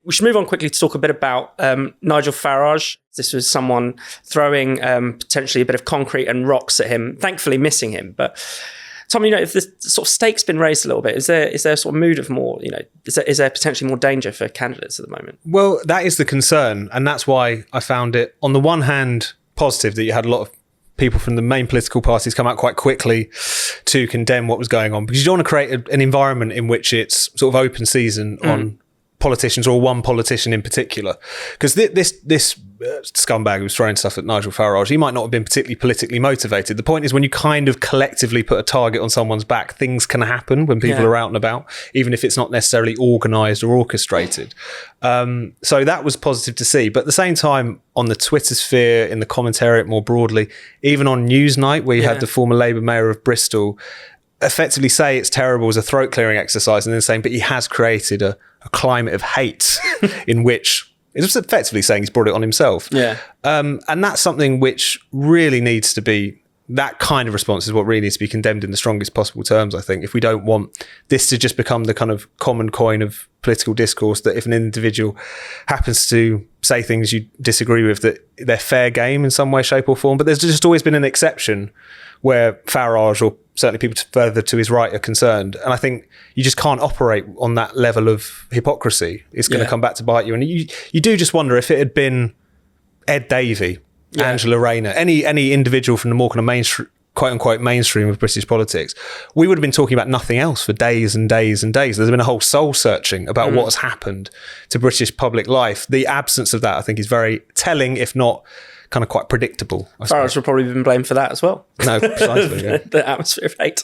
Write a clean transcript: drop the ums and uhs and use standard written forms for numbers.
We should move on quickly to talk a bit about Nigel Farage. This was someone throwing potentially a bit of concrete and rocks at him, thankfully missing him. But Tom, if the sort of stakes been raised a little bit, is there a sort of mood of more, is there potentially more danger for candidates at the moment? Well, that is the concern. And that's why I found it, on the one hand, positive that you had a lot of people from the main political parties come out quite quickly to condemn what was going on, because you don't want to create an environment in which it's sort of open season on politicians, or one politician in particular. Because this scumbag who was throwing stuff at Nigel Farage, he might not have been particularly politically motivated. The point is, when you kind of collectively put a target on someone's back, things can happen when people are out and about, even if it's not necessarily organised or orchestrated. So that was positive to see. But at the same time, on the Twitter sphere, in the commentariat more broadly, even on Newsnight, where you had the former Labour mayor of Bristol effectively say it's terrible as a throat clearing exercise, and then saying, but he has created a climate of hate in which it's effectively saying he's brought it on himself. And that's something which really needs to be, that kind of response is what really needs to be condemned in the strongest possible terms, I think, if we don't want this to just become the kind of common coin of political discourse, that if an individual happens to say things you disagree with, that they're fair game in some way, shape or form. But there's just always been an exception where Farage, or certainly people further to his right, are concerned. And I think you just can't operate on that level of hypocrisy. It's going to come back to bite you. And you do just wonder if it had been Ed Davey, Angela Rayner, any individual from the more kind of mainstream, quote unquote mainstream of British politics, we would have been talking about nothing else for days and days and days. There's been a whole soul searching about what has happened to British public life. The absence of that, I think, is very telling, if not kind of quite predictable. Farage will probably have been blamed for that as well. No, precisely. The atmosphere of hate.